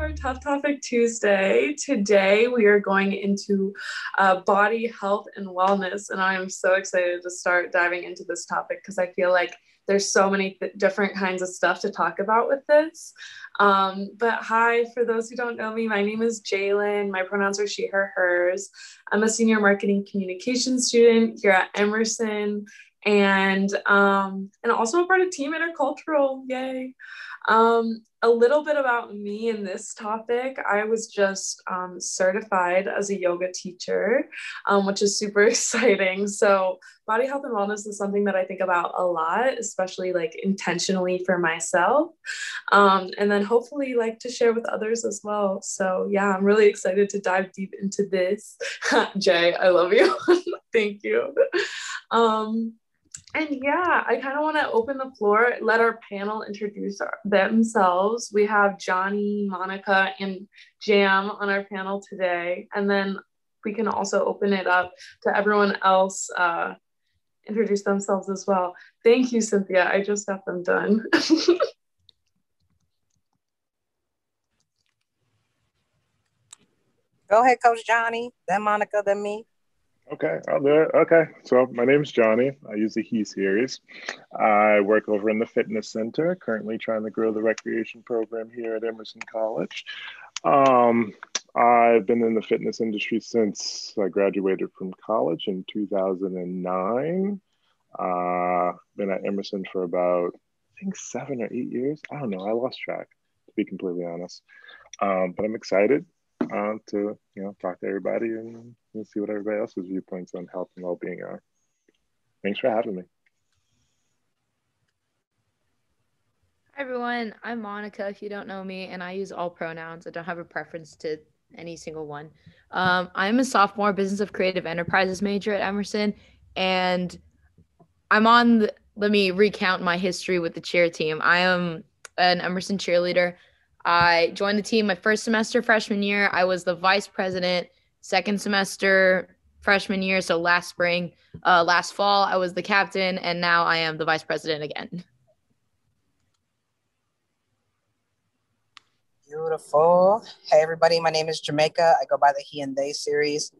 for Tough Topic Tuesday. Today we are going into body health and wellness, and I am so excited to start diving into this topic because I feel like there's so many different kinds of stuff to talk about with this. But hi, for those who don't know me, my name is Jillian. My pronouns are she, her, hers. I'm a senior marketing communication student here at Emerson, and also a part of Team Intercultural. Yay! A little bit about me in this topic. I was just certified as a yoga teacher, which is super exciting. So body health and wellness is something that I think about a lot, especially like intentionally for myself. And then hopefully like to share with others as well. So yeah, I'm really excited to dive deep into this. Jay, I love you. Thank you. And yeah, I kind of want to open the floor, let our panel introduce themselves. We have Johnny, Monica, and Jam on our panel today. And then we can also open it up to everyone else introduce themselves as well. Thank you, Cynthia. I just got them done. Go ahead, Coach Johnny, then Monica, then me. Okay, I'll do it. Okay, so my name's Johnny. I use the he series. I work over in the fitness center, currently trying to grow the recreation program here at Emerson College. I've been in the fitness industry since I graduated from college in 2009. Been at Emerson for about, I think, 7 or 8 years. I don't know, I lost track, to be completely honest. But I'm excited to talk to everybody and see what everybody else's viewpoints on health and well-being are. Thanks for having me. Hi everyone, I'm Monica if you don't know me, and I use all pronouns. I don't have a preference to any single one. I'm a sophomore business of creative enterprises major at Emerson, and let me recount my history with the cheer team. I am an Emerson cheerleader. I joined the team my first semester freshman year. I was the vice president second semester freshman year. So last fall, I was the captain, and now I am the vice president again. Beautiful. Hey, everybody. My name is Jamaica. I go by the he and they series.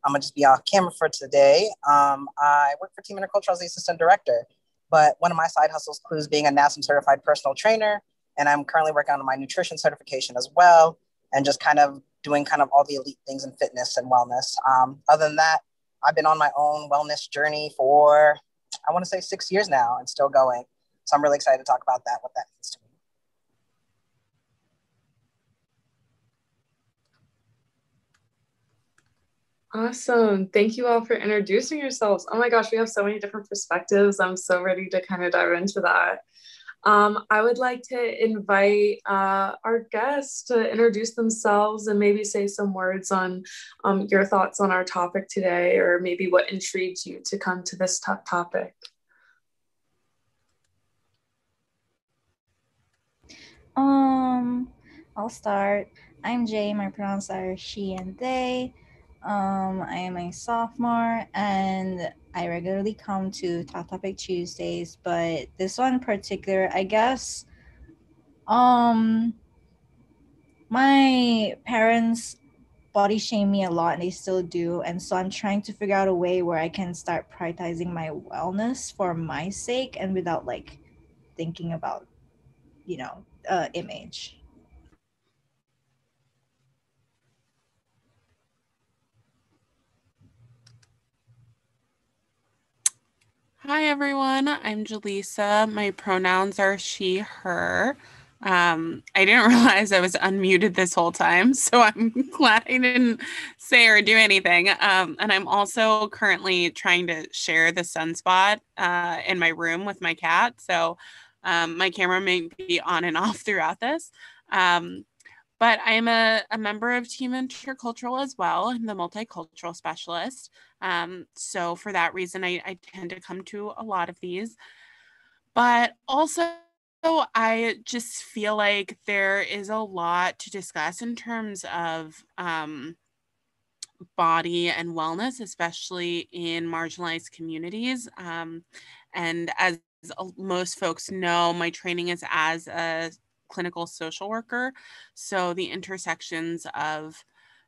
I'm going to just be off camera for today. I work for Team Intercultural as the assistant director, but one of my side hustles includes being a NASM certified personal trainer. And I'm currently working on my nutrition certification as well, and just kind of doing kind of all the elite things in fitness and wellness. Other than that, I've been on my own wellness journey for, I want to say 6 years now and still going. So I'm really excited to talk about that, what that means to me. Awesome. Thank you all for introducing yourselves. Oh my gosh, we have so many different perspectives. I'm so ready to kind of dive into that. I would like to invite our guests to introduce themselves and maybe say some words on your thoughts on our topic today, or maybe what intrigued you to come to this topic. I'll start. I'm Jay. My pronouns are she and they. I am a sophomore and I regularly come to Top Topic Tuesdays, but this one in particular, I guess, my parents body shame me a lot and they still do. And so I'm trying to figure out a way where I can start prioritizing my wellness for my sake and without like thinking about, image. Hi everyone, I'm Jaleesa. My pronouns are she, her. I didn't realize I was unmuted this whole time, so I'm glad I didn't say or do anything. And I'm also currently trying to share the sunspot in my room with my cat, so my camera may be on and off throughout this. But I am a member of Team Intercultural as well. I'm the multicultural specialist. So for that reason, I tend to come to a lot of these. But also, I just feel like there is a lot to discuss in terms of body and wellness, especially in marginalized communities. And as most folks know, my training is as a clinical social worker. So the intersections of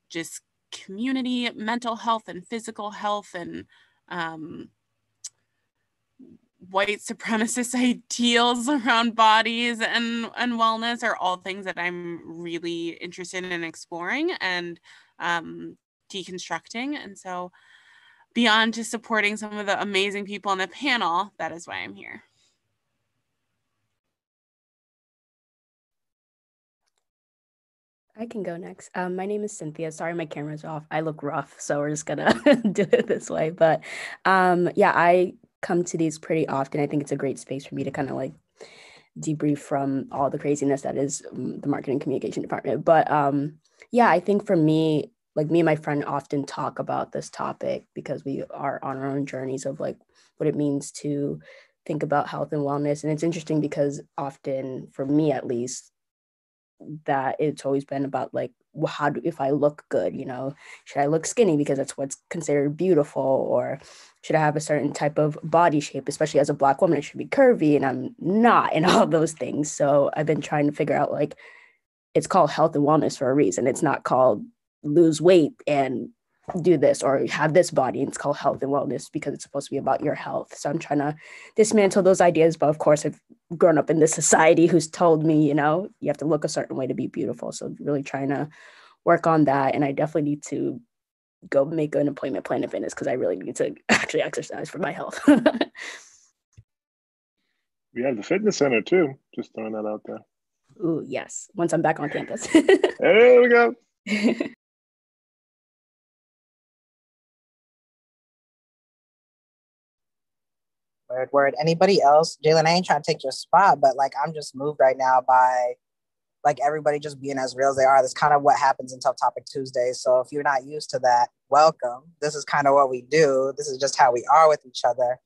just community, mental health and physical health and white supremacist ideals around bodies and wellness are all things that I'm really interested in exploring and deconstructing. And so beyond just supporting some of the amazing people on the panel, that is why I'm here. I can go next. My name is Cynthia. Sorry, my camera's off. I look rough, so we're just gonna do it this way. But yeah, I come to these pretty often. I think it's a great space for me to kind of like debrief from all the craziness that is the marketing communication department. But yeah, I think for me, like me and my friend often talk about this topic because we are on our own journeys of like what it means to think about health and wellness. And it's interesting because often, for me at least, that it's always been about like, well, if I look good, you know, should I look skinny because that's what's considered beautiful, or should I have a certain type of body shape, especially as a Black woman, it should be curvy, and I'm not, and all those things. So I've been trying to figure out like, it's called health and wellness for a reason. It's not called lose weight and do this or have this body. It's called health and wellness because it's supposed to be about your health. So I'm trying to dismantle those ideas. But of course, I've grown up in this society who's told me, you know, you have to look a certain way to be beautiful. So really trying to work on that. And I definitely need to go make an appointment Planet Fitness because I really need to actually exercise for my health. We have the fitness center too. Just throwing that out there. Ooh, yes. Once I'm back on campus. There we go. Word. Anybody else? Jalen, I ain't trying to take your spot, but like I'm just moved right now by like everybody just being as real as they are. That's kind of what happens in Tough Topic Tuesday. So if you're not used to that, welcome. This is kind of what we do. This is just how we are with each other.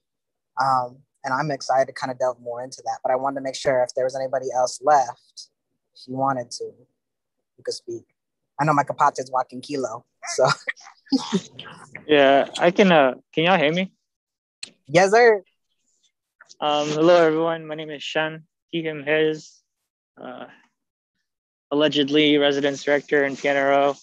And I'm excited to kind of delve more into that. But I wanted to make sure if there was anybody else left, if you wanted to, you could speak. I know my kapate is walking kilo, so. Yeah, I can y'all hear me? Yes, sir. Hello, everyone. My name is Shan, he, him, his, allegedly residence director in PNRO.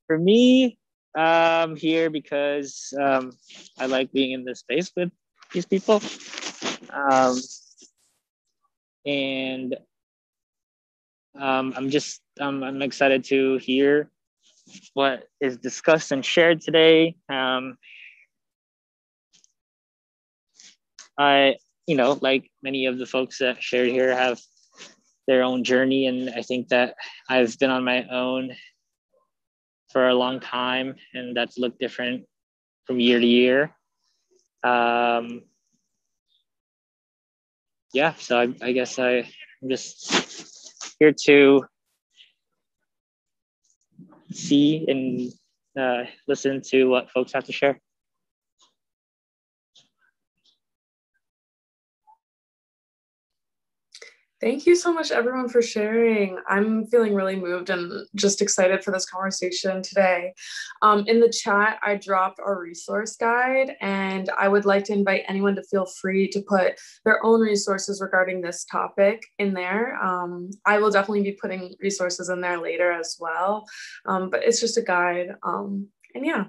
For me, I'm here because I like being in this space with these people. And I'm excited to hear what is discussed and shared today. I, like many of the folks that shared here have their own journey. And I think that I've been on my own for a long time, and that's looked different from year to year. Yeah, so I guess I'm just here to see and listen to what folks have to share. Thank you so much, everyone, for sharing. I'm feeling really moved and just excited for this conversation today. In the chat, I dropped our resource guide, and I would like to invite anyone to feel free to put their own resources regarding this topic in there. I will definitely be putting resources in there later as well, but it's just a guide. And yeah.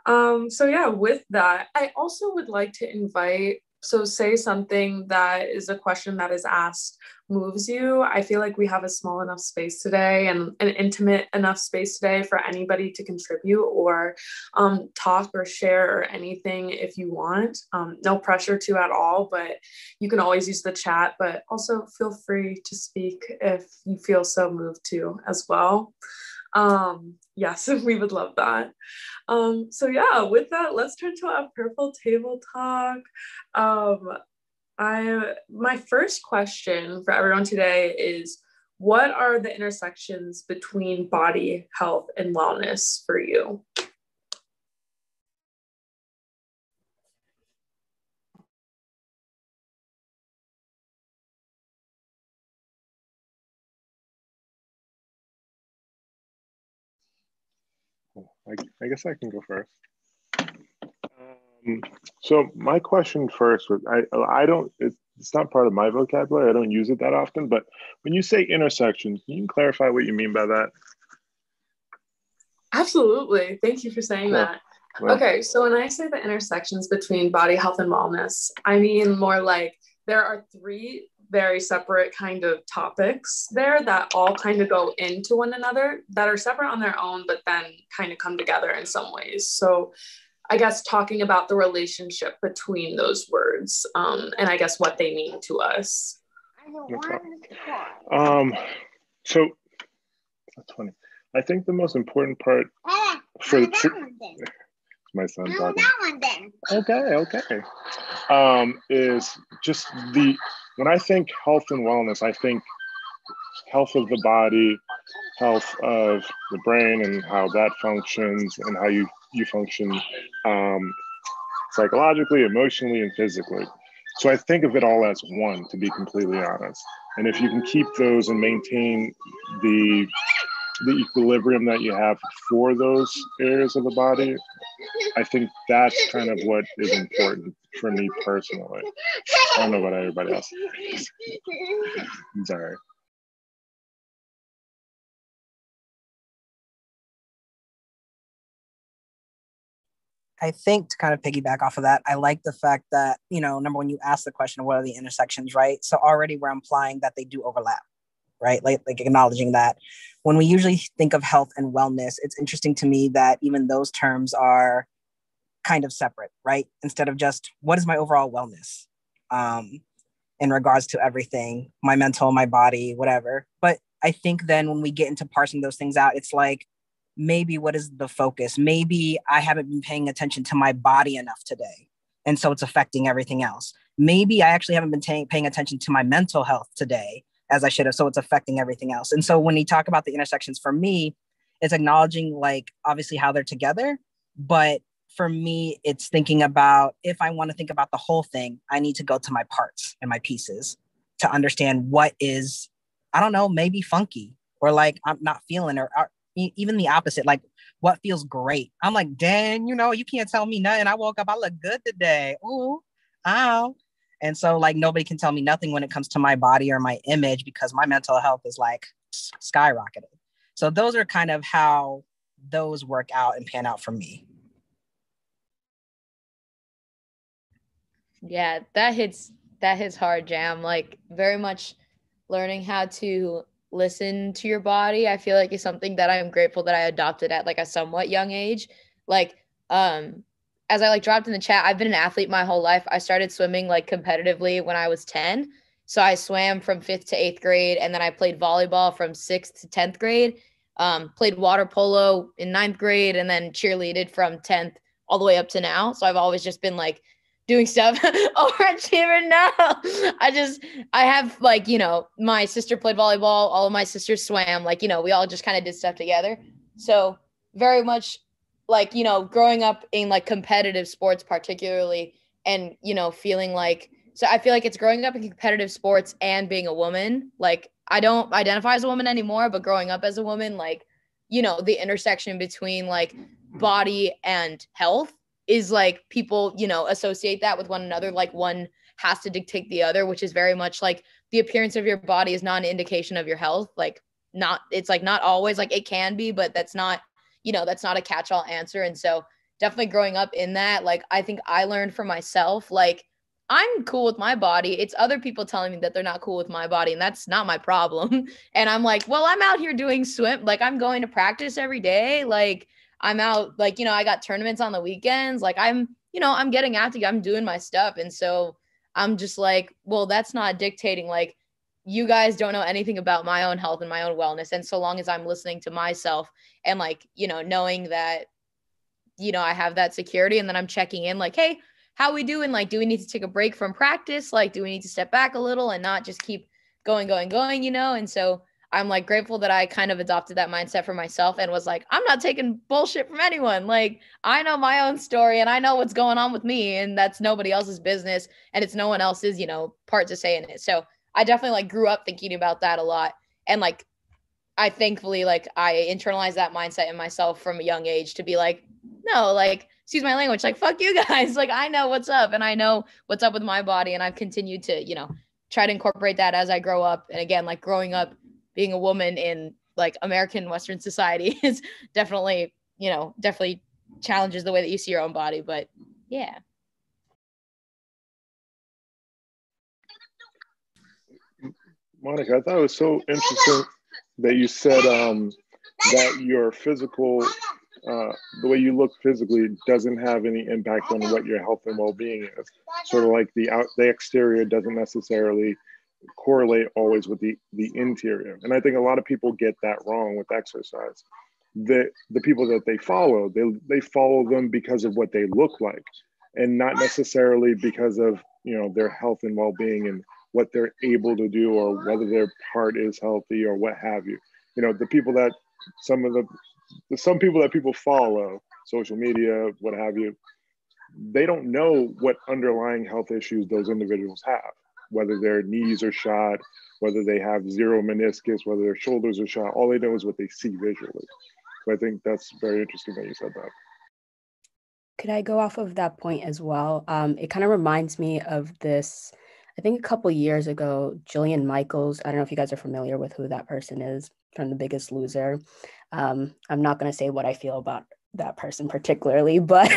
So yeah, with that, I also would like to invite, so say something that is a question that is asked moves you. I feel like we have a small enough space today and an intimate enough space today for anybody to contribute or talk or share or anything if you want. No pressure to at all, but you can always use the chat, but also feel free to speak if you feel so moved to as well. Yes, we would love that. So yeah, with that, let's turn to our purple table talk. My first question for everyone today is, what are the intersections between body, health, and wellness for you? I guess I can go first. So my question first was, I don't, it's not part of my vocabulary. I don't use it that often, but when you say intersection, can you clarify what you mean by that? Absolutely. Thank you for saying Sure. that. Right. Okay, so when I say the intersections between body health and wellness, I mean more like there are three very separate kind of topics there that all kind of go into one another that are separate on their own, but then kind of come together in some ways. So I guess talking about the relationship between those words, and I guess what they mean to us. So that's funny. I think the most important part for my son talking. Okay. Is just when I think health and wellness, I think health of the body, health of the brain, and how that functions, and how you function psychologically, emotionally, and physically. So I think of it all as one, to be completely honest. And if you can keep those and maintain the equilibrium that you have for those areas of the body, I think that's kind of what is important for me personally. I don't know about everybody else. I'm sorry. I think to kind of piggyback off of that, I like the fact that, number one, you asked the question of what are the intersections, right? So already we're implying that they do overlap, right? Like acknowledging that. When we usually think of health and wellness, it's interesting to me that even those terms are kind of separate, right? Instead of just what is my overall wellness in regards to everything, my mental, my body, whatever. But I think then when we get into parsing those things out, it's like, maybe what is the focus? Maybe I haven't been paying attention to my body enough today, and so it's affecting everything else. Maybe I actually haven't been paying attention to my mental health today as I should have, so it's affecting everything else. And so when you talk about the intersections, for me, it's acknowledging like obviously how they're together, but for me, it's thinking about if I want to think about the whole thing, I need to go to my parts and my pieces to understand what is, I don't know, maybe funky, or like I'm not feeling, or even the opposite, like what feels great. I'm like, dang, you can't tell me nothing. I woke up, I look good today. Ooh, ow. And so like nobody can tell me nothing when it comes to my body or my image, because my mental health is like skyrocketed. So those are kind of how those work out and pan out for me. Yeah, that hits hard, Jam. Like very much learning how to listen to your body, I feel like is something that I'm grateful that I adopted at like a somewhat young age. Like as I like dropped in the chat, I've been an athlete my whole life. I started swimming like competitively when I was 10. So I swam from 5th to 8th grade, and then I played volleyball from 6th to 10th grade. Played water polo in 9th grade, and then cheerleaded from 10th all the way up to now. So I've always just been like doing stuff overachiever now. I have like, my sister played volleyball, all of my sisters swam, like, we all just kind of did stuff together. So very much like, growing up in like competitive sports particularly, and, feeling like, so I feel like it's growing up in competitive sports and being a woman. Like I don't identify as a woman anymore, but growing up as a woman, like, the intersection between like body and health is like people, associate that with one another. Like one has to dictate the other, which is very much like the appearance of your body is not an indication of your health. Like it's like not always, like it can be, but that's not, that's not a catch-all answer. And so definitely growing up in that, like, I think I learned for myself, like, I'm cool with my body. It's other people telling me that they're not cool with my body, and that's not my problem. And I'm like, well, I'm out here doing swim. Like I'm going to practice every day. Like I'm out, like, I got tournaments on the weekends. Like I'm getting active, I'm doing my stuff. And so I'm just like, well, that's not dictating, like, you guys don't know anything about my own health and my own wellness. And so long as I'm listening to myself and like, knowing that, I have that security, and then I'm checking in like, hey, how we doing? Like, do we need to take a break from practice? Like, do we need to step back a little and not just keep going? And so I'm like grateful that I kind of adopted that mindset for myself and was like, I'm not taking bullshit from anyone. Like I know my own story and I know what's going on with me, and that's nobody else's business, and it's no one else's, part to say in it. So I definitely like grew up thinking about that a lot. And like, I internalized that mindset in myself from a young age to be like, no, like excuse my language, like, fuck you guys. Like, I know what's up and I know what's up with my body. And I've continued to, try to incorporate that as I grow up. And again, like growing up, being a woman in like American Western society is definitely, definitely challenges the way that you see your own body. But yeah. Monica, I thought it was so interesting that you said that your physical, the way you look physically doesn't have any impact on what your health and well-being is. Sort of like the exterior doesn't necessarily correlate always with the interior. And I think a lot of people get that wrong with exercise. The people that they follow them because of what they look like, and not necessarily because of their health and well-being and what they're able to do, or whether their heart is healthy or what have you. The people that some people that people follow, social media, what have you, they don't know what underlying health issues those individuals have, whether their knees are shot, whether they have zero meniscus, whether their shoulders are shot. All they know is what they see visually. So I think that's very interesting that you said that. Could I go off of that point as well? It kind of reminds me of this, I think a couple years ago, Jillian Michaels. I don't know if you guys are familiar with who that person is from The Biggest Loser. I'm not going to say what I feel about that person particularly, but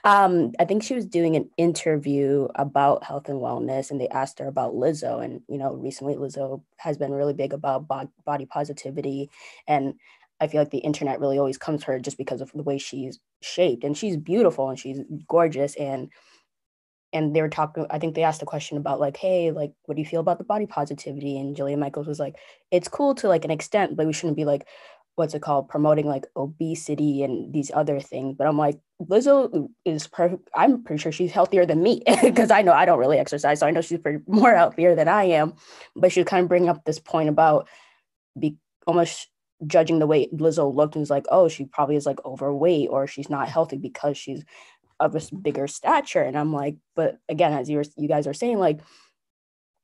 I think she was doing an interview about health and wellness, and they asked her about Lizzo. And, recently Lizzo has been really big about body positivity. And I feel like the internet really always comes to her just because of the way she's shaped, and she's beautiful and she's gorgeous. And they were talking, I think they asked a question about like, hey, like, what do you feel about the body positivity? And Jillian Michaels was like, it's cool to like an extent, but we shouldn't be like, what's it called, promoting like obesity and these other things. But I'm like, Lizzo is perfect. I'm pretty sure she's healthier than me, because I know I don't really exercise, so I know she's more healthier than I am. But she kind of bring up this point about almost judging the way Lizzo looked, and was like, oh, she probably is like overweight, or she's not healthy because she's of a bigger stature. And I'm like, but again, as you guys are saying, like,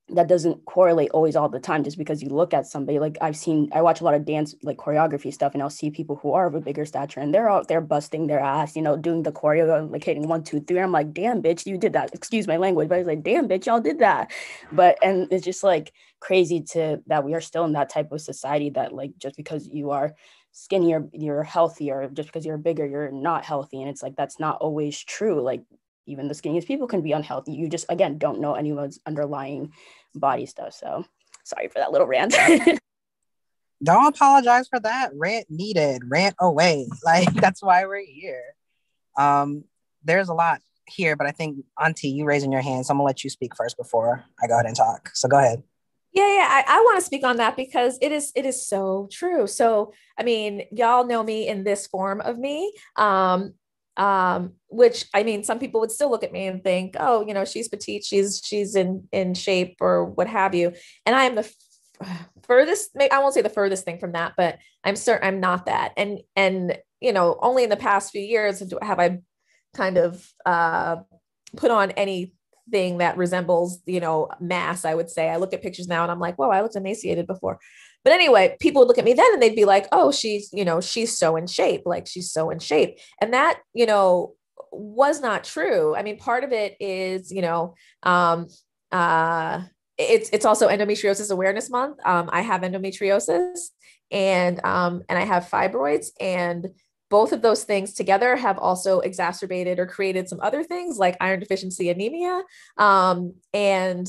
that doesn't correlate always all the time, just because you look at somebody. Like I watch a lot of dance, like choreography stuff, and I'll see people who are of a bigger stature and they're out there busting their ass, doing the choreo, like hitting 1, 2, 3. And I'm like, damn, bitch, you did that. Excuse my language, but I was like, damn, bitch, y'all did that. And it's just like crazy that we are still in that type of society that like, just because you are skinnier, you're healthier, just because you're bigger, you're not healthy. And it's like, that's not always true. Like, even the skinniest people can be unhealthy. You just, again, don't know anyone's underlying body stuff. So sorry for that little rant. Don't apologize for that. Rant needed, rant away. Like, that's why we're here. There's a lot here, but I think, Auntie, you raising your hand, so I'm gonna let you speak first before I go ahead and talk. So go ahead. Yeah, I want to speak on that because it is so true. So, I mean, y'all know me in this form of me. Which, I mean, some people would still look at me and think, oh, she's petite, she's in shape or what have you. And I am the furthest, I won't say the furthest thing from that, but I'm certain I'm not that. And only in the past few years have I kind of put on anything that resembles, mass, I would say. I look at pictures now and I'm like, whoa, I looked emaciated before. But anyway, people would look at me then and they'd be like, oh, she's so in shape, like she's so in shape. And that, was not true. I mean, part of it is, it's also Endometriosis Awareness Month. I have endometriosis and I have fibroids, and both of those things together have also exacerbated or created some other things like iron deficiency anemia. And then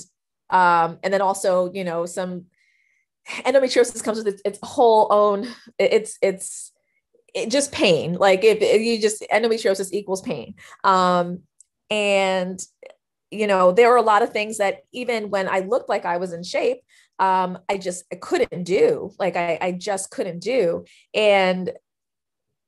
also, some endometriosis comes with its whole own, it's just pain. Like if you just, endometriosis equals pain. And, there were a lot of things that even when I looked like I was in shape, I couldn't do. Like I just couldn't do. And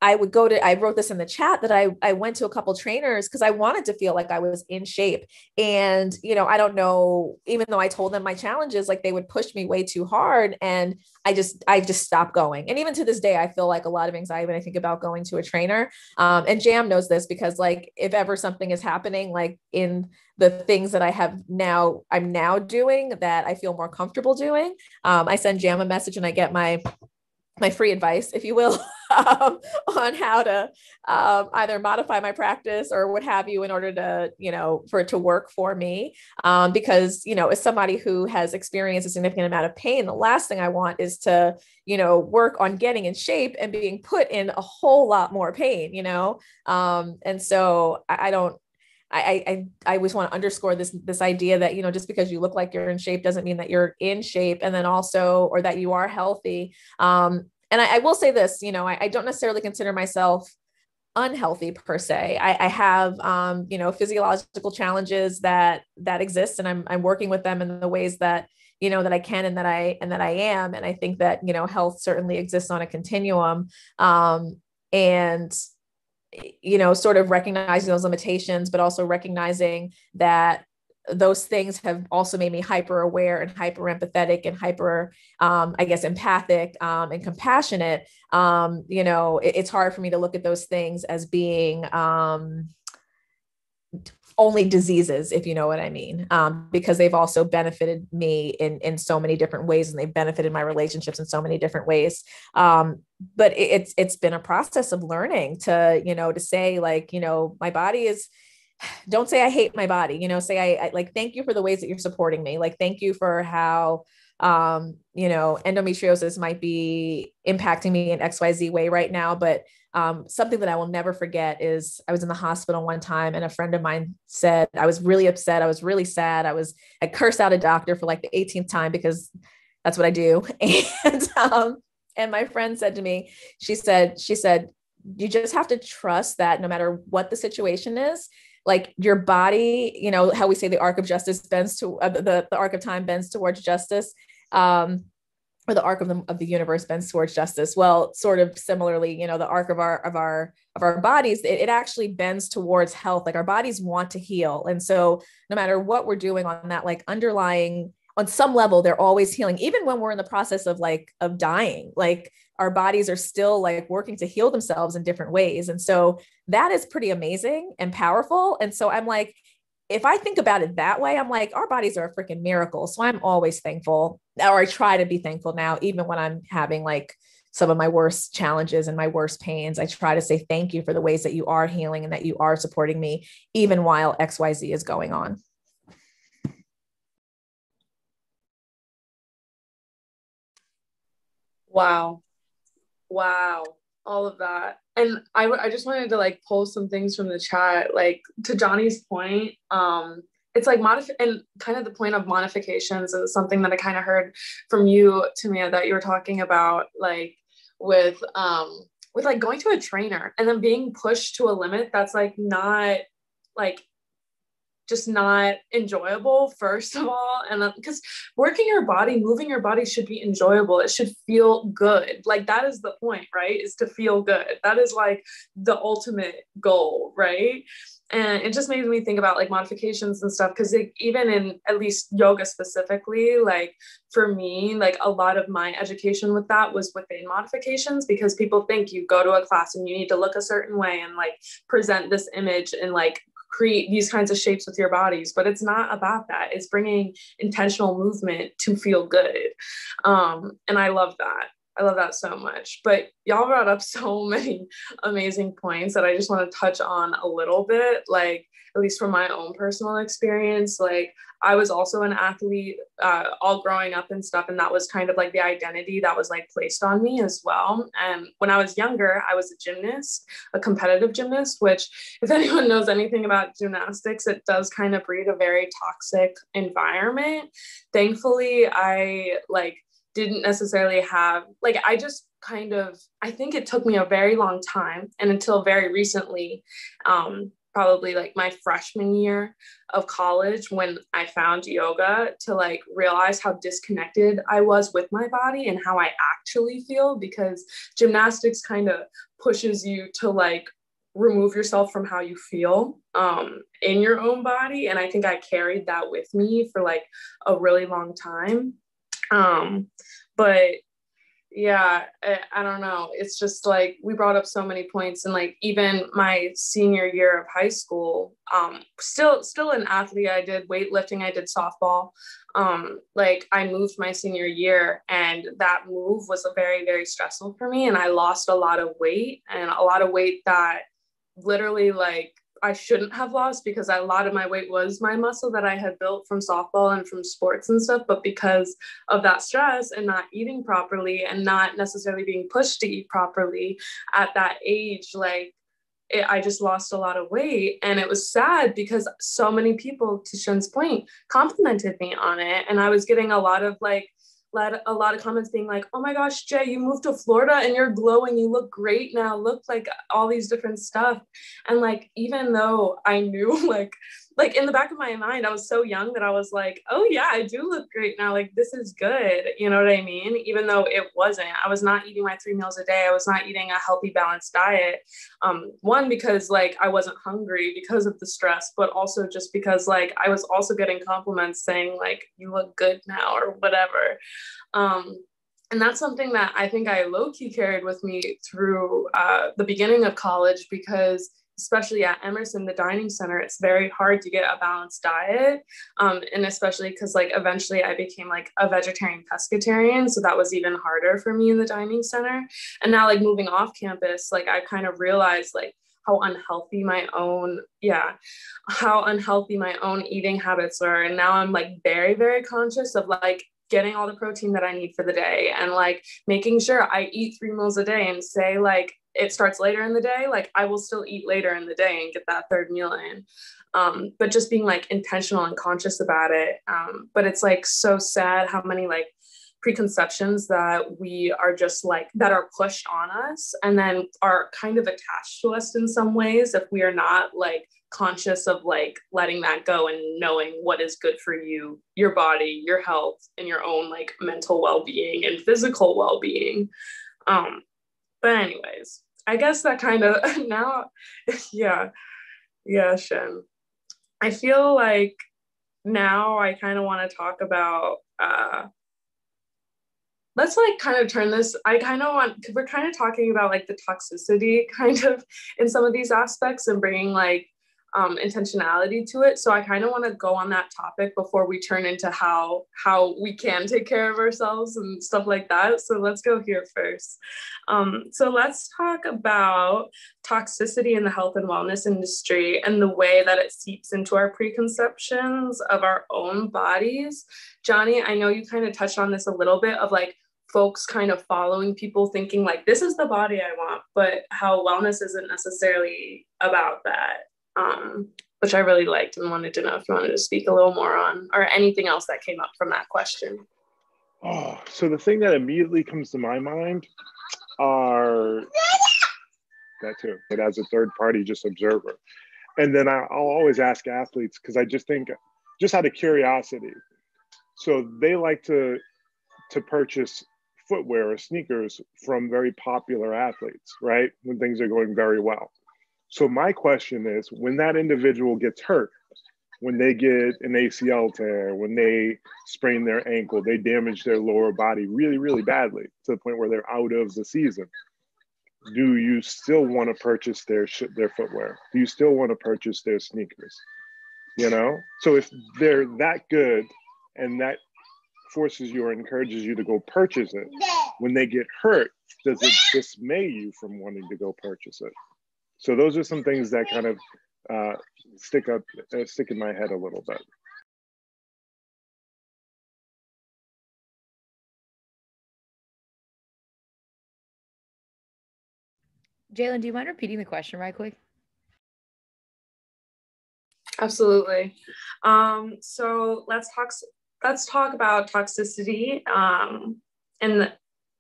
I wrote this in the chat that I went to a couple trainers because I wanted to feel like I was in shape. And, I don't know, even though I told them my challenges, like they would push me way too hard. And I just stopped going. And even to this day, I feel like a lot of anxiety when I think about going to a trainer. And Jam knows this because like, if ever something is happening, like in the things that I'm now doing that I feel more comfortable doing, I send Jam a message and I get my my free advice, if you will, on how to either modify my practice or what have you in order to, for it to work for me. Because, as somebody who has experienced a significant amount of pain, the last thing I want is to, work on getting in shape and being put in a whole lot more pain, and so I always want to underscore this idea that, just because you look like you're in shape doesn't mean that you're in shape, and then also, or that you are healthy. And I will say this, I don't necessarily consider myself unhealthy per se. I have, physiological challenges that exist, and I'm working with them in the ways that, that I can, and that I am. And I think that, health certainly exists on a continuum. And sort of recognizing those limitations, but also recognizing that those things have also made me hyper aware and hyper empathetic and hyper, I guess, empathic, and compassionate. It's hard for me to look at those things as being, only diseases, if you know what I mean, because they've also benefited me in so many different ways, and they've benefited my relationships in so many different ways. But it's been a process of learning to, to say, like, my body is, don't say I hate my body, say I like, thank you for the ways that you're supporting me. Like, thank you for how, endometriosis might be impacting me in XYZ way right now. But something that I will never forget is I was in the hospital one time, and a friend of mine said, I was really upset. I was really sad. I cursed out a doctor for like the 18th time, because that's what I do. And my friend said to me, she said, you just have to trust that no matter what the situation is, like your body, how we say the arc of justice bends to the arc of time bends towards justice. Or the arc of the universe bends towards justice. Well, sort of similarly, the arc of our bodies, it actually bends towards health. Like, our bodies want to heal. And so no matter what we're doing on that, like, underlying, on some level, they're always healing. Even when we're in the process of dying, like, our bodies are still like working to heal themselves in different ways. And so that is pretty amazing and powerful. And so I'm like, if I think about it that way, I'm like, our bodies are a freaking miracle. So I'm always thankful, or I try to be thankful now, even when I'm having like some of my worst challenges and my worst pains. I try to say thank you for the ways that you are healing and that you are supporting me, even while XYZ is going on. Wow. All of that. And I just wanted to like pull some things from the chat, like to Johnny's point. It's like and kind of the point of modifications is something that I kind of heard from you, Tamia, that you were talking about, like with like going to a trainer and then being pushed to a limit that's like not like just not enjoyable, first of all. And then because working your body, moving your body should be enjoyable. It should feel good. Like, that is the point, right? Is to feel good. That is like the ultimate goal, right? And it just made me think about like modifications and stuff, because even in at least yoga specifically, like for me, like a lot of my education with that was within modifications, because people think you go to a class and you need to look a certain way and like present this image and like create these kinds of shapes with your bodies, but it's not about that. It's bringing intentional movement to feel good. And I love that so much. But y'all brought up so many amazing points that I just want to touch on a little bit, like at least from my own personal experience. Like, I was also an athlete all growing up and stuff, and that was kind of like the identity that was like placed on me as well. And when I was younger, I was a gymnast, a competitive gymnast, which, if anyone knows anything about gymnastics, it does kind of breed a very toxic environment. Thankfully, I like didn't necessarily have, like, I just kind of, I think it took me a very long time, and until very recently, probably like my freshman year of college, when I found yoga, to like realize how disconnected I was with my body and how I actually feel, because gymnastics kind of pushes you to like remove yourself from how you feel in your own body. And I think I carried that with me for like a really long time. But yeah, I don't know. It's just like we brought up so many points, and like even my senior year of high school, still an athlete. I did weightlifting, I did softball. Like I moved my senior year, and that move was a very, very stressful for me, and I lost a lot of weight, and a lot of weight that literally like I shouldn't have lost, because a lot of my weight was my muscle that I had built from softball and from sports and stuff. But because of that stress and not eating properly and not necessarily being pushed to eat properly at that age, like I just lost a lot of weight. And it was sad because so many people, to Shen's point, complimented me on it. And I was getting a lot of comments being like, oh my gosh, Jay, you moved to Florida and you're glowing. You look great now. Look, like all these different stuff. And like, even though I knew like in the back of my mind, I was so young that I was like, oh yeah, I do look great now. Like, this is good. You know what I mean? Even though it wasn't, I was not eating my 3 meals a day. I was not eating a healthy, balanced diet. One, because like I wasn't hungry because of the stress, but also just because like I was also getting compliments saying like, you look good now or whatever. And that's something that I think I low-key carried with me through the beginning of college, because especially at Emerson, the dining center, it's very hard to get a balanced diet. And especially because like eventually I became like a vegetarian pescatarian. So that was even harder for me in the dining center. And now like moving off campus, like I kind of realized like how unhealthy my own eating habits are. And now I'm like very, very conscious of like getting all the protein that I need for the day, and like making sure I eat 3 meals a day, and say like it starts later in the day, like I will still eat later in the day and get that 3rd meal in. But just being like intentional and conscious about it. But it's like so sad how many like preconceptions that we are just like that are pushed on us and then are kind of attached to us in some ways if we are not like conscious of like letting that go and knowing what is good for you, your body, your health, and your own like mental well-being and physical well-being. But anyways, I guess that kind of now, yeah, Shen. I feel like now I kind of want to talk about let's like kind of turn this, I kind of want, because we're kind of talking about like the toxicity kind of in some of these aspects and bringing like intentionality to it. So I kind of want to go on that topic before we turn into how we can take care of ourselves and stuff like that. So let's go here first. So let's talk about toxicity in the health and wellness industry and the way that it seeps into our preconceptions of our own bodies. Johnny, I know you kind of touched on this a little bit of like folks kind of following people thinking like, this is the body I want, but how wellness isn't necessarily about that. Which I really liked and wanted to know if you wanted to speak a little more on, or anything else that came up from that question. Oh, so the thing that immediately comes to my mind are that too, but as a third party, just observer. And then I'll always ask athletes, because I just think, just out of curiosity, so they like to purchase footwear or sneakers from very popular athletes, right? When things are going very well. So my question is, when that individual gets hurt, when they get an ACL tear, when they sprain their ankle, they damage their lower body really, really badly to the point where they're out of the season, do you still want to purchase their footwear? Do you still want to purchase their sneakers? You know? So if they're that good and that forces you or encourages you to go purchase it, when they get hurt, does it dismay you from wanting to go purchase it? So those are some things that kind of stick in my head a little bit. Jalen, do you mind repeating the question right quick? Absolutely. So let's talk about toxicity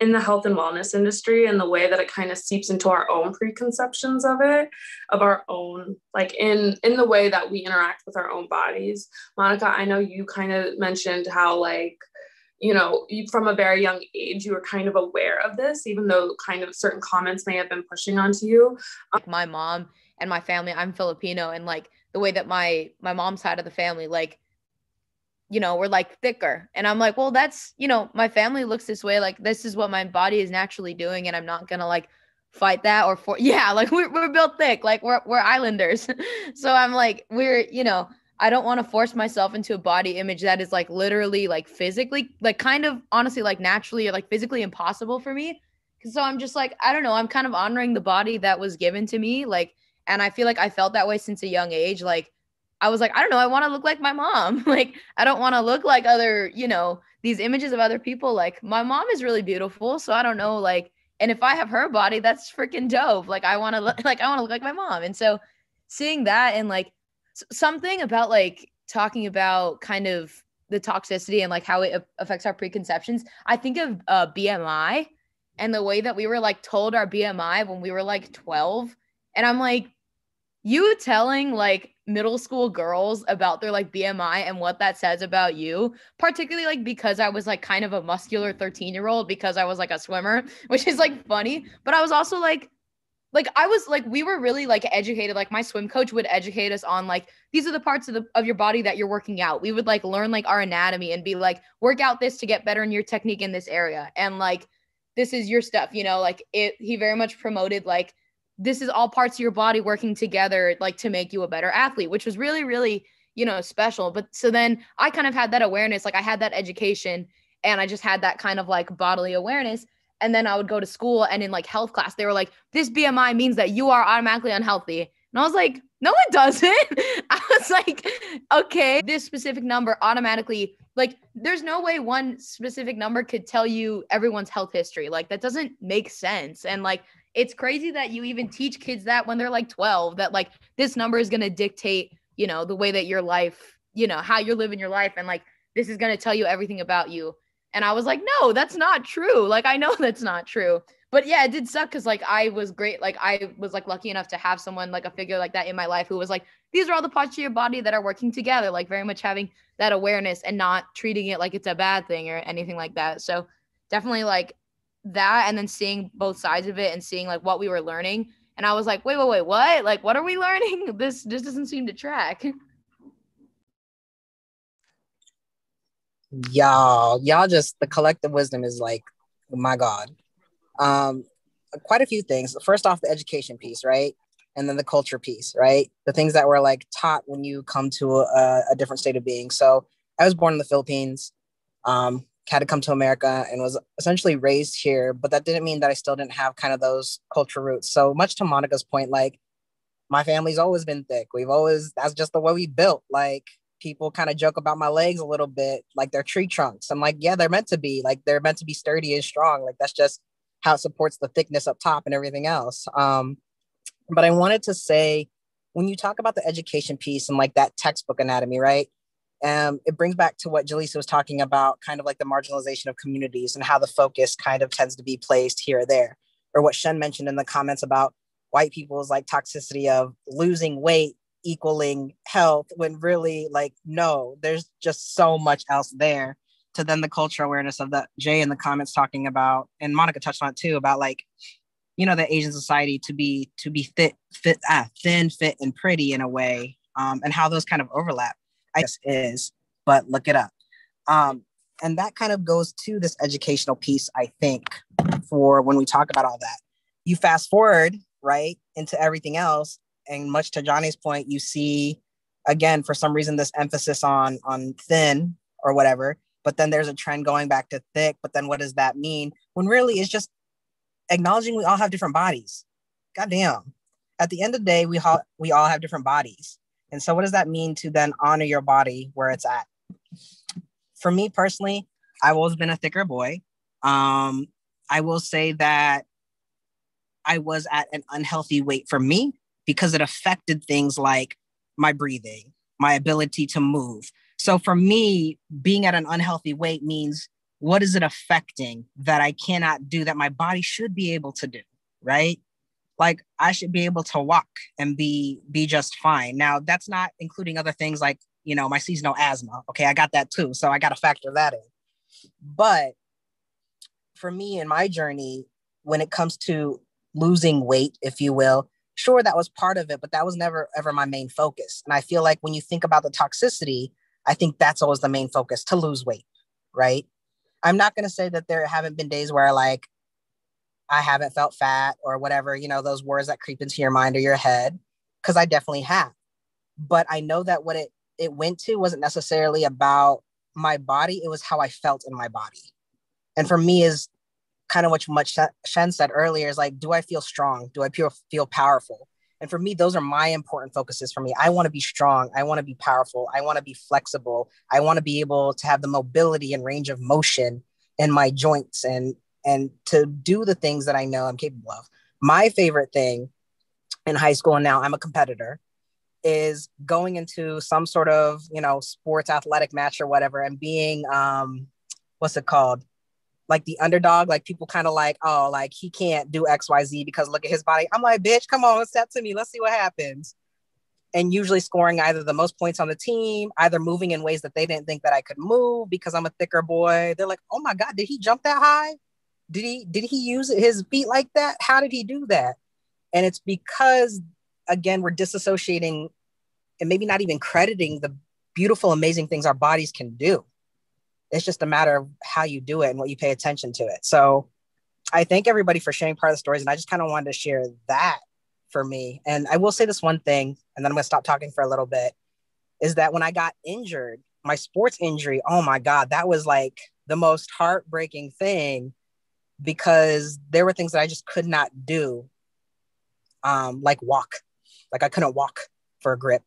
in the health and wellness industry and the way that it kind of seeps into our own preconceptions of it, of our own, like in the way that we interact with our own bodies. Monica, I know you kind of mentioned how like, you know, from a very young age, you were kind of aware of this, even though kind of certain comments may have been pushing onto you. Like my mom and my family, I'm Filipino, and like the way that my mom's side of the family, like we're like thicker. And I'm like, well, that's, my family looks this way. Like, this is what my body is naturally doing. And I'm not going to like fight that like we're built thick, like we're islanders. So I'm like, I don't want to force myself into a body image that is like literally like physically, like kind of honestly, like naturally or like physically impossible for me. So I'm just like, I don't know, I'm kind of honoring the body that was given to me. Like, and I feel like I felt that way since a young age. Like, I was like, I don't know, I want to look like my mom. Like, I don't want to look like other, these images of other people. Like, my mom is really beautiful. So I don't know, like, and if I have her body, that's freaking dope. Like, I want to look like my mom. And so seeing that and like something about like talking about kind of the toxicity and like how it affects our preconceptions. I think of BMI and the way that we were like told our BMI when we were like 12. And I'm like, you telling like middle school girls about their like BMI and what that says about you, particularly like because I was like kind of a muscular 13-year-old because I was like a swimmer, which is like funny. But I was also like I was like, we were really like educated. Like my swim coach would educate us on like, these are the parts of your body that you're working out. We would like learn like our anatomy and be like, work out this to get better in your technique in this area. And like, this is your stuff, like he very much promoted like, this is all parts of your body working together, like to make you a better athlete, which was really, really, special. But so then I kind of had that awareness, like I had that education and I just had that kind of like bodily awareness. And then I would go to school and in like health class, they were like, this BMI means that you are automatically unhealthy. And I was like, no, it doesn't. I was like, okay, this specific number automatically, like, there's no way one specific number could tell you everyone's health history. Like, that doesn't make sense. And like, it's crazy that you even teach kids that when they're like 12, that like this number is going to dictate, the way that your life, how you're living your life. And like, this is going to tell you everything about you. And I was like, no, that's not true. Like, I know that's not true. But yeah, it did suck because like I was great. Like I was like lucky enough to have someone like a figure like that in my life who was like, these are all the parts of your body that are working together, like very much having that awareness and not treating it like it's a bad thing or anything like that. So definitely like that. And then seeing both sides of it and seeing like what we were learning. And I was like, wait, what? Like, what are we learning? This doesn't seem to track. Y'all just, the collective wisdom is like, oh my God. Quite a few things. First off, the education piece, right? And then the culture piece, right? The things that were like taught when you come to a different state of being. So I was born in the Philippines, had to come to America and was essentially raised here, but that didn't mean that I still didn't have kind of those culture roots. So much to Monica's point, like my family's always been thick. That's just the way we built. Like people kind of joke about my legs a little bit, like they're tree trunks. I'm like, yeah, they're meant to be sturdy and strong. Like that's just how it supports the thickness up top and everything else. But I wanted to say, when you talk about the education piece and like that textbook anatomy, right? It brings back to what Jaleesa was talking about, kind of like the marginalization of communities and how the focus kind of tends to be placed here or there, or what Shen mentioned in the comments about white people's like toxicity of losing weight equaling health, when really like, no, there's just so much else there. To then the cultural awareness of that Jay in the comments talking about, and Monica touched on it too, about like, the Asian society to be thin, fit, and pretty in a way, and how those kind of overlap. I guess is, but look it up. And that kind of goes to this educational piece, I think, for when we talk about all that. You fast forward, right, into everything else, and much to Johnny's point, you see, again, for some reason, this emphasis on thin or whatever, but then there's a trend going back to thick, but then what does that mean? When really it's just acknowledging we all have different bodies. Goddamn. At the end of the day, we all have different bodies. And so what does that mean to then honor your body where it's at? For me personally, I've always been a thicker boy. I will say that I was at an unhealthy weight for me because it affected things like my breathing, my ability to move. So for me, being at an unhealthy weight means, what is it affecting that I cannot do that my body should be able to do, right? Like I should be able to walk and be just fine. Now, that's not including other things like, my seasonal asthma. Okay, I got that too. So I got to factor that in. But for me in my journey, when it comes to losing weight, if you will, sure, that was part of it, but that was never, ever my main focus. And I feel like when you think about the toxicity, I think that's always the main focus, to lose weight, right? I'm not going to say that there haven't been days where like I haven't felt fat or whatever, you know, those words that creep into your mind or your head, because I definitely have. But I know that what it went to wasn't necessarily about my body. It was how I felt in my body. And for me is kind of what Shen said earlier is like, do I feel strong? Do I feel powerful? And for me, those are my important focuses for me. I want to be strong. I want to be powerful. I want to be flexible. I want to be able to have the mobility and range of motion in my joints and to do the things that I know I'm capable of. My favorite thing in high school, and now I'm a competitor, is going into some sort of, you know, sports athletic match or whatever and being, what's it called? Like the underdog, like people kind of like, oh, like he can't do XYZ because look at his body. I'm like, bitch, come on, step to me. Let's see what happens. And usually scoring either the most points on the team, either moving in ways that they didn't think that I could move because I'm a thicker boy. They're like, oh my God, did he jump that high? Did he use his feet like that? How did he do that? And it's because, again, we're disassociating and maybe not even crediting the beautiful, amazing things our bodies can do. It's just a matter of how you do it and what you pay attention to it. So I thank everybody for sharing part of the stories. And I just kind of wanted to share that for me. And I will say this one thing, and then I'm going to stop talking for a little bit, is that when I got injured, my sports injury, oh my God, that was like the most heartbreaking thing because there were things that I just could not do, like walk. Like I couldn't walk for a grip.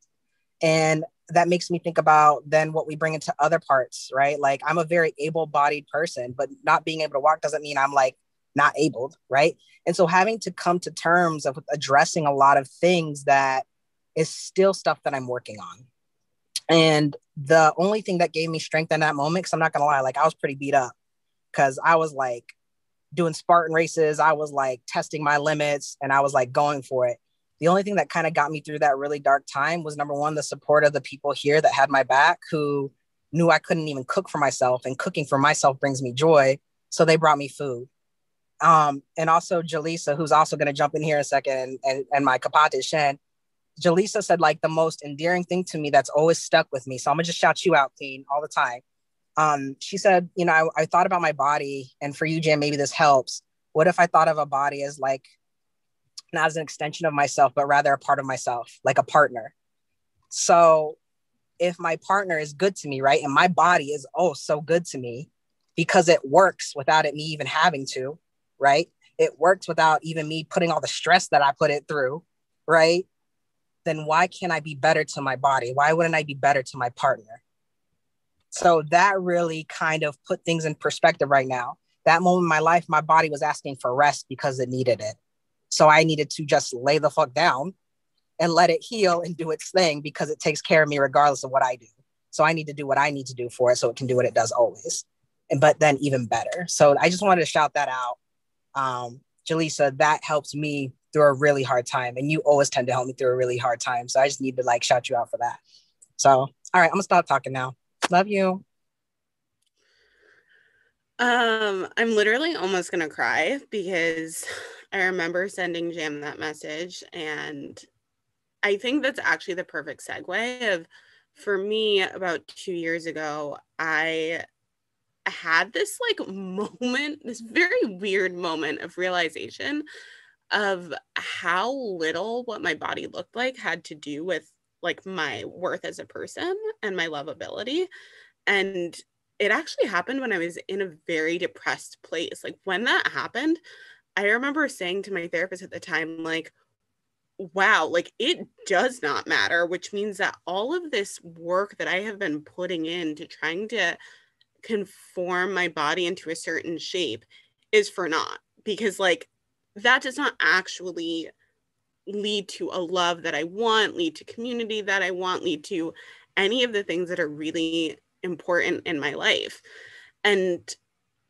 And that makes me think about then what we bring into other parts, right? Like I'm a very able-bodied person, but not being able to walk doesn't mean I'm like not abled, right? And so having to come to terms of addressing a lot of things that is still stuff that I'm working on. And the only thing that gave me strength in that moment, because I'm not gonna lie, like I was pretty beat up because I was like doing Spartan races. I was like testing my limits and I was like going for it. The only thing that kind of got me through that really dark time was, number one, the support of the people here that had my back, who knew I couldn't even cook for myself, and cooking for myself brings me joy. So they brought me food. And also Jaleesa, who's also going to jump in here in a second, and my kapate Shen. Jaleesa said like the most endearing thing to me that's always stuck with me. So I'm gonna just shout you out, Queen, all the time. She said, you know, I thought about my body, and for you, Jan, maybe this helps. What if I thought of a body as like, not as an extension of myself, but rather a part of myself, like a partner. So if my partner is good to me, right, and my body is oh so good to me because it works without it me even having to, right? It works without even me putting all the stress that I put it through, right? Then why can't I be better to my body? Why wouldn't I be better to my partner? So that really kind of put things in perspective right now. That moment in my life, my body was asking for rest because it needed it. So I needed to just lay the fuck down and let it heal and do its thing because it takes care of me regardless of what I do. So I need to do what I need to do for it so it can do what it does always. But then even better. So I just wanted to shout that out. Jaleesa, that helps me through a really hard time. And you always tend to help me through a really hard time. So I just need to like shout you out for that. So, all right, I'm gonna stop talking now. Love you. I'm literally almost gonna cry because I remember sending Jam that message, and I think that's actually the perfect segue of, for me, about 2 years ago, I had this like moment, this very weird moment of realization of how little what my body looked like had to do with like my worth as a person and my lovability. And it actually happened when I was in a very depressed place. Like when that happened, I remember saying to my therapist at the time, like, wow, like it does not matter, which means that all of this work that I have been putting into trying to conform my body into a certain shape is for naught, because like that does not actually lead to a love that I want, lead to community that I want, lead to any of the things that are really important in my life. And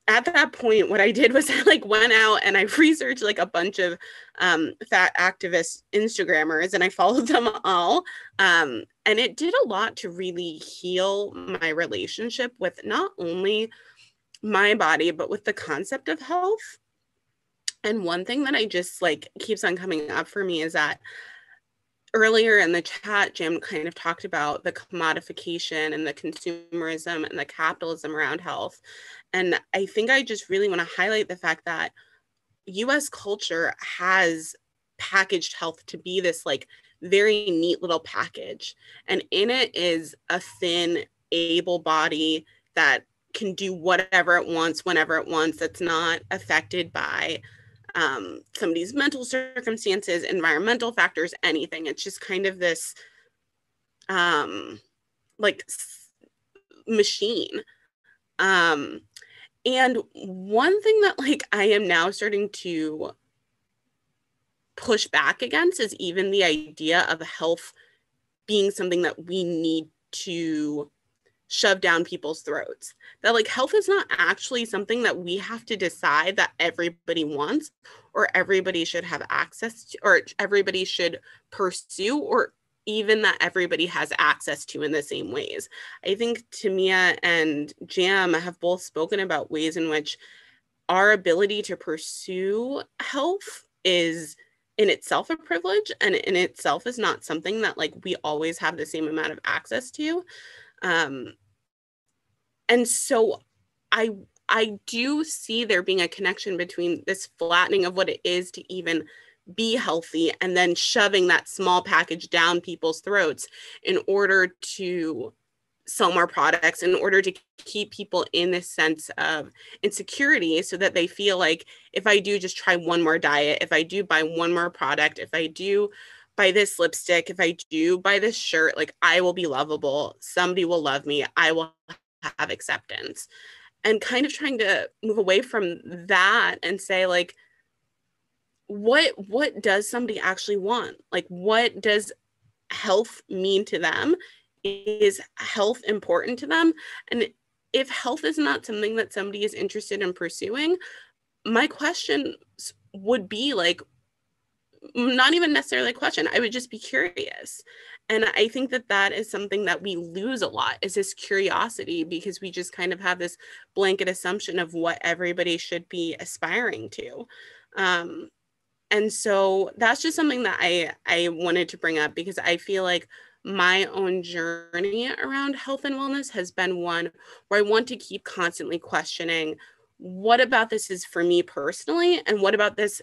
at that point, what I did was I like went out and I researched like a bunch of fat activist Instagrammers, and I followed them all. And it did a lot to really heal my relationship with not only my body, but with the concept of health. And one thing that I just like keeps on coming up for me is that earlier in the chat, Jim kind of talked about the commodification and the consumerism and the capitalism around health. And I think I just really want to highlight the fact that US culture has packaged health to be this like very neat little package. And in it is a thin, able body that can do whatever it wants, whenever it wants, that's not affected by somebody's mental circumstances, environmental factors, anything. It's just kind of this like machine. And one thing that like I am now starting to push back against is even the idea of health being something that we need to shove down people's throats. That like health is not actually something that we have to decide that everybody wants or everybody should have access to or everybody should pursue or even that everybody has access to in the same ways. I think Tamia and Jam have both spoken about ways in which our ability to pursue health is in itself a privilege and in itself is not something that like we always have the same amount of access to. And so I do see there being a connection between this flattening of what it is to even be healthy and then shoving that small package down people's throats in order to sell more products, in order to keep people in this sense of insecurity so that they feel like if I do just try one more diet, if I do buy one more product, if I do buy this lipstick, if I do buy this shirt, like I will be lovable, somebody will love me, I will have acceptance. And kind of trying to move away from that and say like, what does somebody actually want? Like, what does health mean to them? Is health important to them? And if health is not something that somebody is interested in pursuing, my question would be like, not even necessarily a question, I would just be curious. And I think that that is something that we lose a lot, is this curiosity, because we just kind of have this blanket assumption of what everybody should be aspiring to. And so that's just something that I wanted to bring up, because I feel like my own journey around health and wellness has been one where I want to keep constantly questioning, what about this is for me personally? And what about this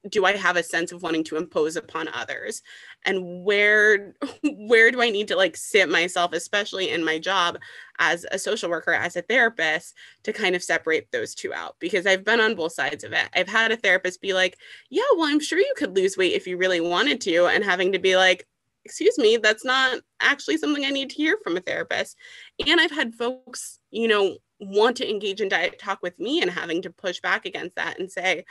do I have a sense of wanting to impose upon others? And where do I need to like sit myself, especially in my job as a social worker, as a therapist, to kind of separate those two out? Because I've been on both sides of it. I've had a therapist be like, yeah, well, I'm sure you could lose weight if you really wanted to, and having to be like, excuse me, that's not actually something I need to hear from a therapist. And I've had folks, you know, want to engage in diet talk with me and having to push back against that and say,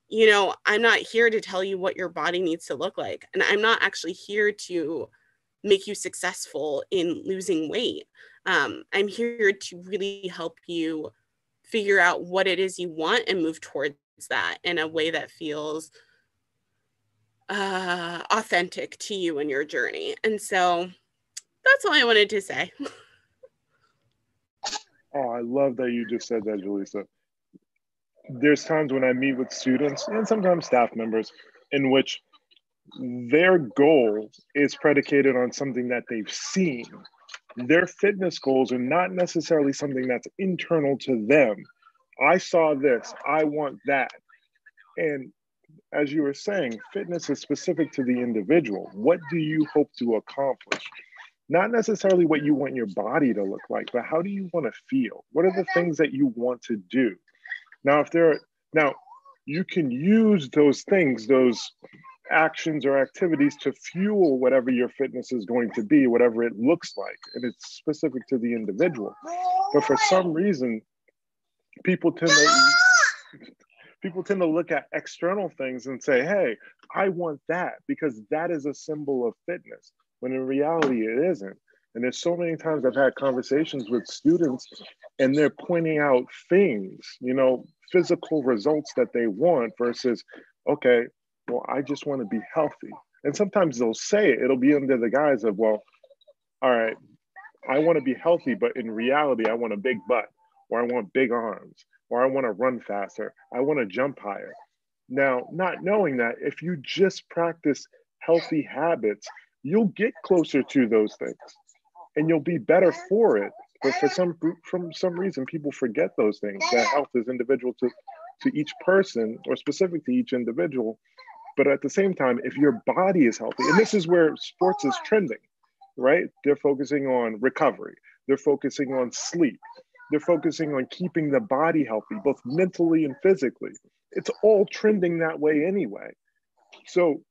you know, I'm not here to tell you what your body needs to look like. And I'm not actually here to make you successful in losing weight. I'm here to really help you figure out what it is you want and move towards that in a way that feels authentic to you and your journey. And so that's all I wanted to say. Oh, I love that you just said that, Jaleesa. There's times when I meet with students and sometimes staff members in which their goal is predicated on something that they've seen. Their fitness goals are not necessarily something that's internal to them. I saw this, I want that. And as you were saying, fitness is specific to the individual. What do you hope to accomplish? Not necessarily what you want your body to look like, but how do you want to feel? What are the things that you want to do? Now, you can use those things, those actions or activities to fuel whatever your fitness is going to be, whatever it looks like, and it's specific to the individual. But for some reason, people tend to look at external things and say, hey, I want that because that is a symbol of fitness, when in reality it isn't. And there's so many times I've had conversations with students and they're pointing out things, you know, physical results that they want versus, okay, well, I just want to be healthy. And sometimes they'll say it, it'll be under the guise of, well, all right, I want to be healthy, but in reality, I want a big butt, or I want big arms, or I want to run faster, I want to jump higher. Now, not knowing that if you just practice healthy habits, you'll get closer to those things and you'll be better for it. But for some reason, people forget those things, that health is individual to each person or specific to each individual. But at the same time, if your body is healthy, and this is where sports is trending, right? They're focusing on recovery. They're focusing on sleep. They're focusing on keeping the body healthy, both mentally and physically. It's all trending that way anyway. So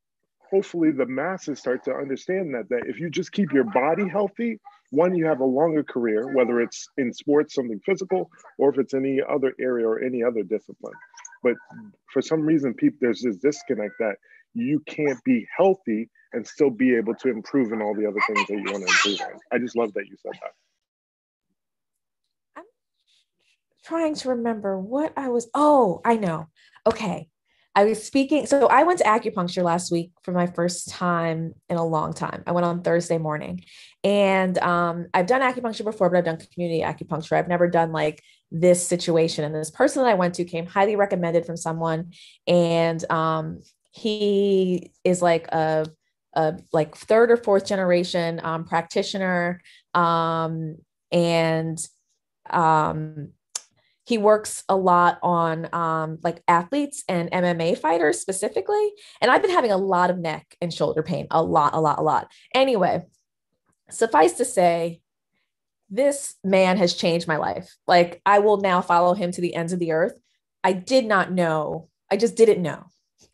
hopefully the masses start to understand that if you just keep your body healthy, one, you have a longer career, whether it's in sports, something physical, or if it's any other area or any other discipline. But for some reason, there's this disconnect that you can't be healthy and still be able to improve in all the other things that you want to improve on. I just love that you said that. I'm trying to remember what I know. Okay. I was speaking. So I went to acupuncture last week for my first time in a long time. I went on Thursday morning, and I've done acupuncture before, but I've done community acupuncture. I've never done like this situation. And this person that I went to came highly recommended from someone. And he is like a like third or fourth generation practitioner. He works a lot on like athletes and MMA fighters specifically. And I've been having a lot of neck and shoulder pain, a lot. Anyway, suffice to say, this man has changed my life. Like, I will now follow him to the ends of the earth. I did not know. I just didn't know.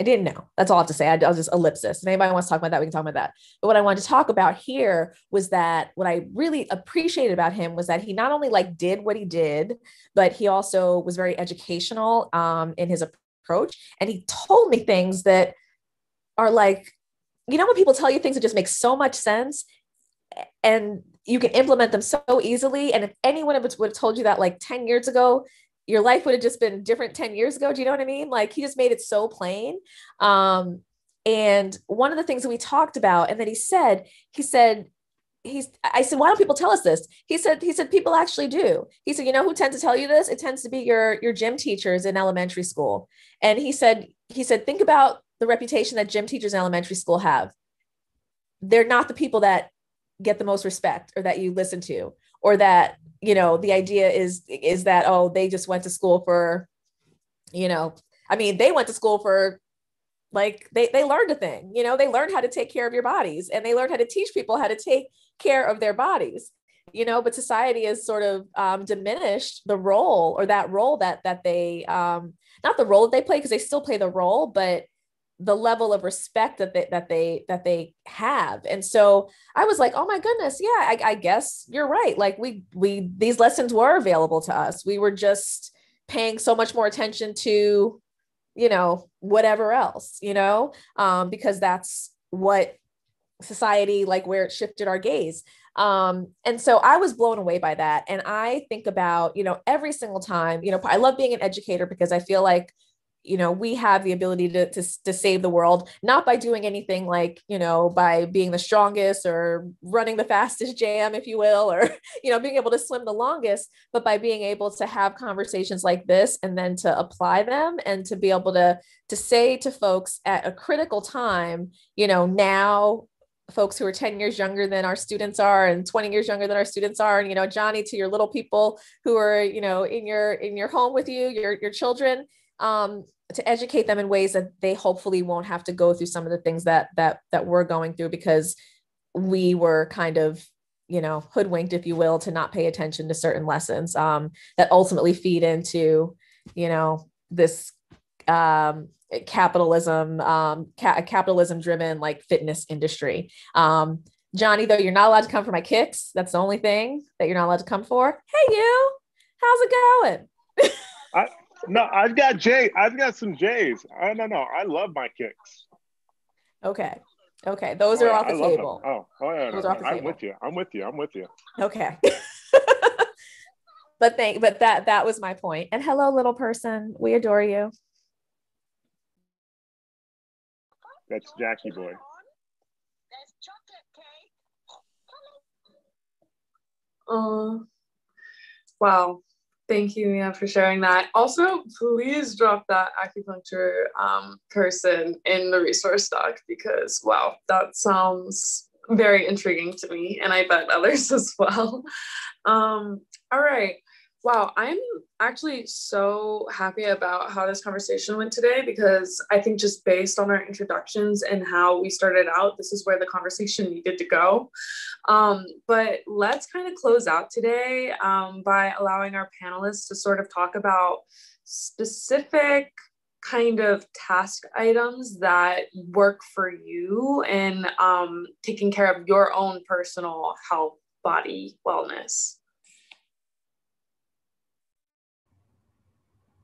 I didn't know. That's all I have to say. I'll just ellipsis. If anybody wants to talk about that, we can talk about that. But what I wanted to talk about here was that what I really appreciated about him was that he not only like did what he did, but he also was very educational in his approach. And he told me things that are like, you know, when people tell you things that just make so much sense and you can implement them so easily. And if anyone would have told you that like 10 years ago, your life would have just been different 10 years ago. Do you know what I mean? Like, he just made it so plain. And one of the things that we talked about, and that I said, why don't people tell us this? He said, people actually do. He said, you know who tends to tell you this? It tends to be your gym teachers in elementary school. And he said, think about the reputation that gym teachers in elementary school have. They're not the people that get the most respect or that you listen to, or that, you know, the idea is that, oh, they just went to school for, you know, I mean, they went to school for like, they learned a thing, you know, they learned how to take care of your bodies, and they learned how to teach people how to take care of their bodies, you know, but society has sort of diminished the role, or that role that they, not the role that they play, because they still play the role, but the level of respect that they have. And so I was like, oh my goodness. Yeah, I guess you're right. Like these lessons were available to us. We were just paying so much more attention to, you know, whatever else, you know, because that's what society, like where it shifted our gaze. And so I was blown away by that. And I think about, you know, every single time, you know, I love being an educator because I feel like, you know, we have the ability to save the world, not by doing anything like, you know, by being the strongest or running the fastest jam, if you will, or, you know, being able to swim the longest, but by being able to have conversations like this and then to apply them and to be able to say to folks at a critical time, you know, now folks who are 10 years younger than our students are and 20 years younger than our students are. And, you know, Johnny, to your little people who are, you know, in your home with you, your children, to educate them in ways that they hopefully won't have to go through some of the things that we're going through, because we were kind of, you know, hoodwinked, if you will, to not pay attention to certain lessons that ultimately feed into, you know, this capitalism driven like fitness industry. Johnny, though, you're not allowed to come for my kicks. That's the only thing that you're not allowed to come for. Hey, you, how's it going? No, I've got some J's. I don't know. I love my kicks. Okay. Those are off the table. Yeah. Those are off the table. I'm with you. Okay. but that was my point. And hello, little person. We adore you. That's Jackie boy. Wow. Thank you, Mia, for sharing that. Also, please drop that acupuncture person in the resource doc, because wow, that sounds very intriguing to me, and I bet others as well. All right. Wow, I'm actually so happy about how this conversation went today, because I think just based on our introductions and how we started out, this is where the conversation needed to go. But let's kind of close out today by allowing our panelists to sort of talk about specific kind of task items that work for you in taking care of your own personal health, body, wellness.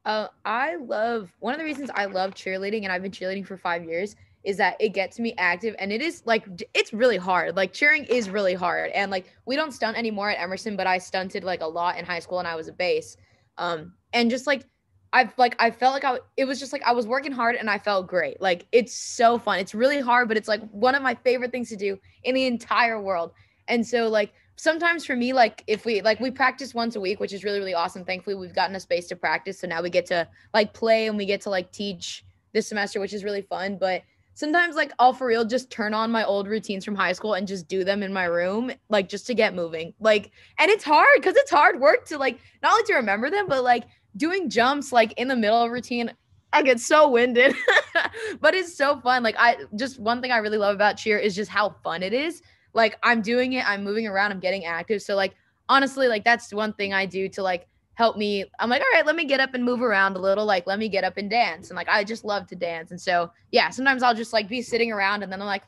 I love, one of the reasons I love cheerleading, and I've been cheerleading for 5 years, is that it gets me active, and it is like, it's really hard. Like cheering is really hard. And like, we don't stunt anymore at Emerson, but I stunted like a lot in high school, and I was a base. And just like, I felt like it was just like, I was working hard and I felt great. Like, it's so fun. It's really hard, but it's like one of my favorite things to do in the entire world. And so like, sometimes for me, like if we practice once a week, which is really, really awesome. Thankfully, we've gotten a space to practice. So now we get to like play, and we get to like teach this semester, which is really fun. But sometimes like I'll for real just turn on my old routines from high school and just do them in my room, like just to get moving. Like, and it's hard because it's hard work to like, not only to remember them, but like doing jumps like in the middle of routine. I get so winded, but it's so fun. Like, just one thing I really love about cheer is just how fun it is. Like, I'm doing it, I'm moving around, I'm getting active. So like, honestly, like that's one thing I do to like help me. I'm like, all right, let me get up and move around a little. Like, let me get up and dance. And like, I just love to dance. And so, yeah, sometimes I'll just like be sitting around, and then I'm like,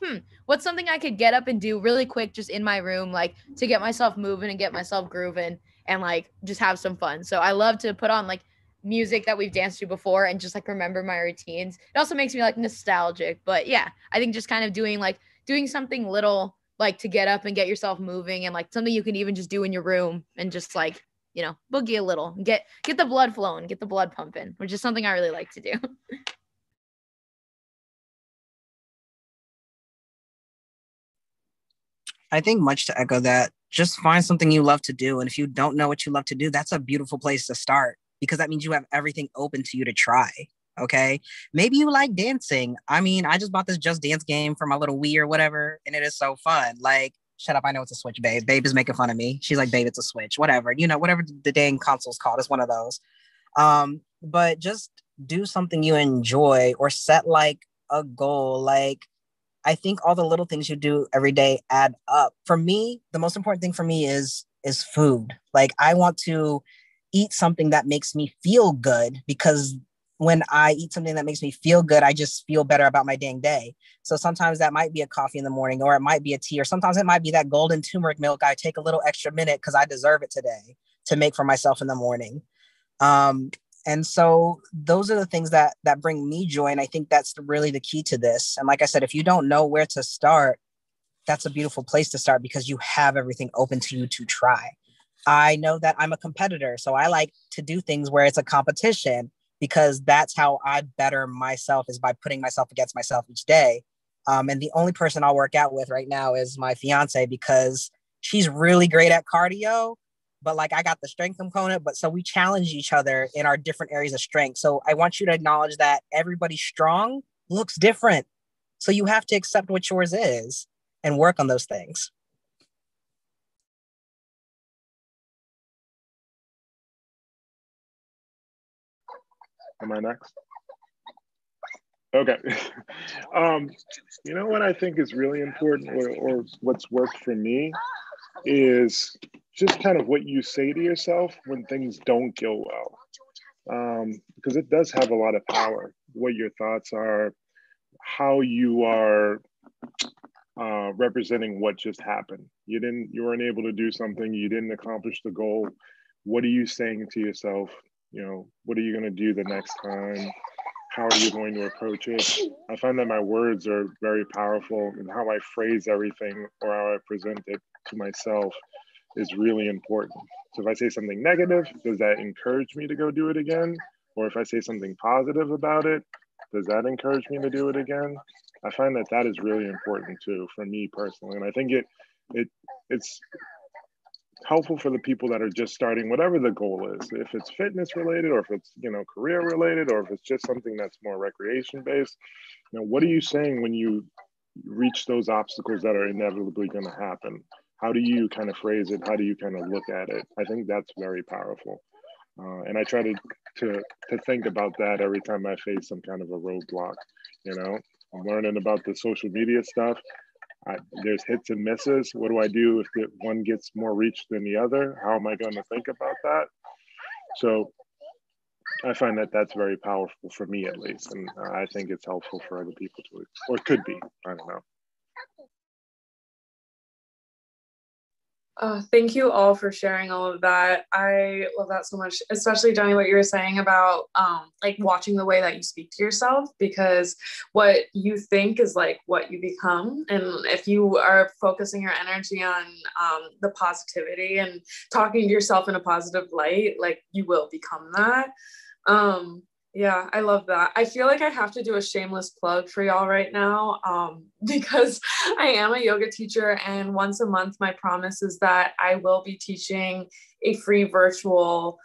what's something I could get up and do really quick just in my room, like to get myself moving and get myself grooving and like just have some fun. So I love to put on like music that we've danced to before and just like remember my routines. It also makes me like nostalgic. But yeah, I think just kind of doing something little, like to get up and get yourself moving, and like something you can even just do in your room and just like, you know, boogie a little, get the blood flowing, get the blood pumping, which is something I really like to do. I think much to echo that, just find something you love to do. And if you don't know what you love to do, that's a beautiful place to start, because that means you have everything open to you to try. Okay. Maybe you like dancing. I mean, I just bought this Just Dance game for my little Wii or whatever, and it is so fun. Like, shut up. I know it's a Switch, babe. Babe is making fun of me. She's like, babe, it's a Switch, whatever, you know, whatever the dang console's called. It's one of those. But just do something you enjoy, or set like a goal. Like, I think all the little things you do every day add up. For me, the most important thing for me is food. Like, I want to eat something that makes me feel good, because when I eat something that makes me feel good, I just feel better about my dang day. So sometimes that might be a coffee in the morning, or it might be a tea, or sometimes it might be that golden turmeric milk I take a little extra minute because I deserve it today to make for myself in the morning. And so those are the things that bring me joy. And I think that's really the key to this. And like I said, if you don't know where to start, that's a beautiful place to start, because you have everything open to you to try. I know that I'm a competitor, so I like to do things where it's a competition, because that's how I better myself, is by putting myself against myself each day. And the only person I'll work out with right now is my fiance, because she's really great at cardio, but like I got the strength component. But so we challenge each other in our different areas of strength. So I want you to acknowledge that everybody's strong looks different. So you have to accept what yours is and work on those things. Am I next? Okay. You know what I think is really important, or what's worked for me, is just kind of what you say to yourself when things don't go well. Because it does have a lot of power, what your thoughts are, how you are representing what just happened. You weren't able to do something, you didn't accomplish the goal. What are you saying to yourself? You know, what are you going to do the next time? How are you going to approach it? I find that my words are very powerful, and how I phrase everything, or how I present it to myself, is really important. So if I say something negative, does that encourage me to go do it again? Or if I say something positive about it, does that encourage me to do it again? I find that that is really important too, for me personally. And I think it's helpful for the people that are just starting, whatever the goal is, if it's fitness related, or if it's, you know, career related, or if it's just something that's more recreation based. You know, what are you saying when you reach those obstacles that are inevitably going to happen? How do you kind of phrase it? How do you kind of look at it? I think that's very powerful. And I try to think about that every time I face some kind of a roadblock. You know, I'm learning about the social media stuff. There's hits and misses. What do I do if one gets more reach than the other? How am I going to think about that? So I find that that's very powerful for me, at least. And I think it's helpful for other people too, or it could be. I don't know. Thank you all for sharing all of that. I love that so much, especially Johnny, what you were saying about like watching the way that you speak to yourself, because what you think is like what you become. And if you are focusing your energy on the positivity and talking to yourself in a positive light, like you will become that. Yeah, I love that. I feel like I have to do a shameless plug for y'all right now, because I am a yoga teacher, and once a month, my promise is that I will be teaching a free virtual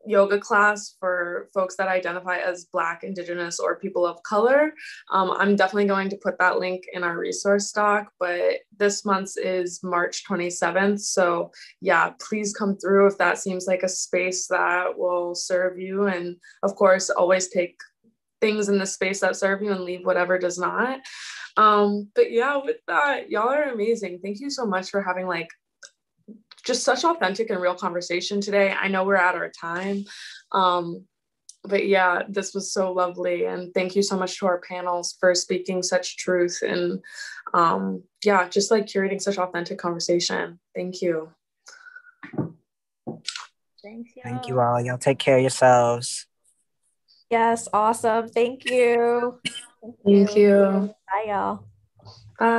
yoga class for folks that identify as Black, Indigenous, or people of color. I'm definitely going to put that link in our resource doc, but this month's is March 27th. So yeah, please come through if that seems like a space that will serve you. And of course, always take things in the space that serve you and leave whatever does not. But yeah, with that, y'all are amazing. Thank you so much for having like just such authentic and real conversation today. I know we're at our time, but yeah, this was so lovely. And thank you so much to our panels for speaking such truth and yeah, just like curating such authentic conversation. Thank you. Thanks, y'all. Thank you all. Y'all take care of yourselves. Yes, awesome. Thank you. Thank you. Bye, y'all. Bye.